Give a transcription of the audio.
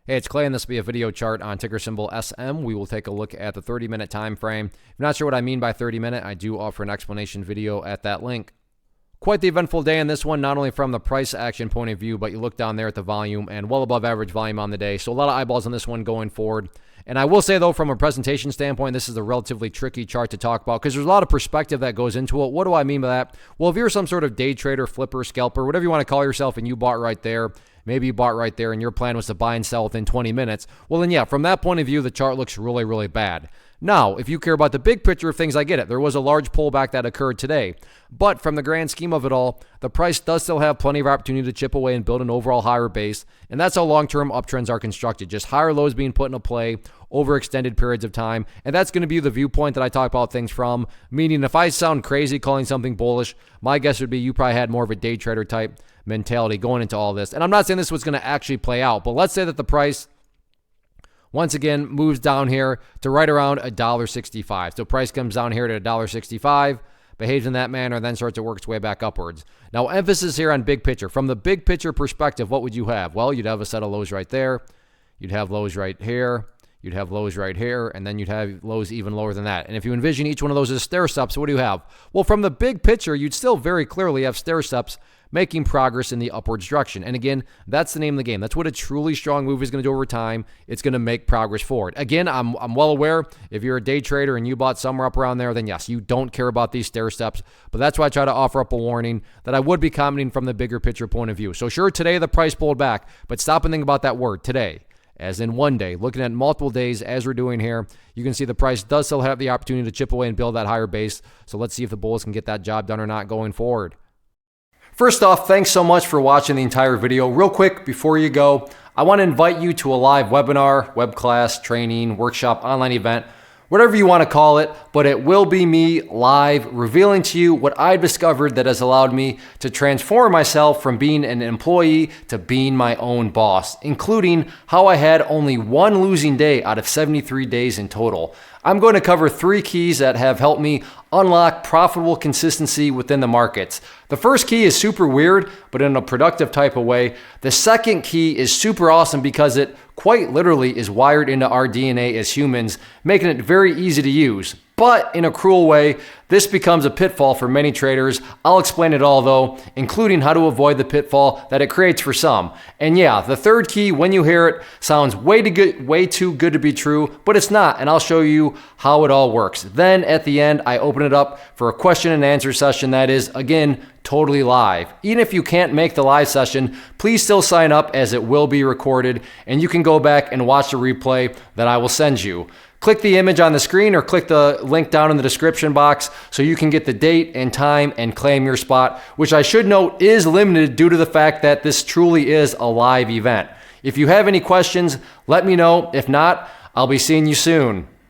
Hey, it's Clay, and this will be a video chart on ticker symbol SM. We will take a look at the 30-minute time frame. If you're not sure what I mean by 30-minute, I do offer an explanation video at that link. Quite the eventful day in this one, not only from the price action point of view, but you look down there at the volume and well above average volume on the day. So a lot of eyeballs on this one going forward. And I will say, though, from a presentation standpoint, this is a relatively tricky chart to talk about because there's a lot of perspective that goes into it. What do I mean by that? Well, if you're some sort of day trader, flipper, scalper, whatever you want to call yourself, and you bought right there, maybe you bought right there and your plan was to buy and sell within 20 minutes, well then yeah, from that point of view, the chart looks really, really bad. Now, if you care about the big picture of things, I get it. There was a large pullback that occurred today. But from the grand scheme of it all, the price does still have plenty of opportunity to chip away and build an overall higher base. And that's how long-term uptrends are constructed. Just higher lows being put into play over extended periods of time. And that's going to be the viewpoint that I talk about things from. Meaning, if I sound crazy calling something bullish, my guess would be you probably had more of a day trader type mentality going into all this. And I'm not saying this was going to actually play out, but let's say that the price once again moves down here to right around $1.65. So price comes down here to $1.65, behaves in that manner, and then starts to work its way back upwards. Now, emphasis here on big picture. From the big picture perspective, what would you have? Well, you'd have a set of lows right there. You'd have lows right here. You'd have lows right here, and then you'd have lows even lower than that. And if you envision each one of those as stair steps, what do you have? Well, from the big picture, you'd still very clearly have stair steps making progress in the upwards direction. And again, that's the name of the game. That's what a truly strong move is going to do over time. It's going to make progress forward. Again, I'm well aware if you're a day trader and you bought somewhere up around there, then yes, you don't care about these stair steps. But that's why I try to offer up a warning that I would be commenting from the bigger picture point of view. So sure, today the price pulled back, but stop and think about that word, today. As in one day, looking at multiple days as we're doing here, you can see the price does still have the opportunity to chip away and build that higher base. So let's see if the bulls can get that job done or not going forward. First off, thanks so much for watching the entire video. Real quick, before you go, I want to invite you to a live webinar, web class, training, workshop, online event, whatever you want to call it, but it will be me live revealing to you what I've discovered that has allowed me to transform myself from being an employee to being my own boss, including how I had only one losing day out of 73 days in total. I'm going to cover 3 keys that have helped me unlock profitable consistency within the markets. The first key is super weird, but in a productive type of way. The second key is super awesome because it quite literally is wired into our DNA as humans, making it very easy to use. But in a cruel way, this becomes a pitfall for many traders. I'll explain it all though, including how to avoid the pitfall that it creates for some. And yeah, the third key, when you hear it, sounds way too good to be true, but it's not, and I'll show you how it all works. Then at the end, I open it up for a question and answer session that is, again, totally live. Even if you can't make the live session, please still sign up as it will be recorded, and you can go back and watch the replay that I will send you. Click the image on the screen or click the link down in the description box so you can get the date and time and claim your spot, which I should note is limited due to the fact that this truly is a live event. If you have any questions, let me know. If not, I'll be seeing you soon.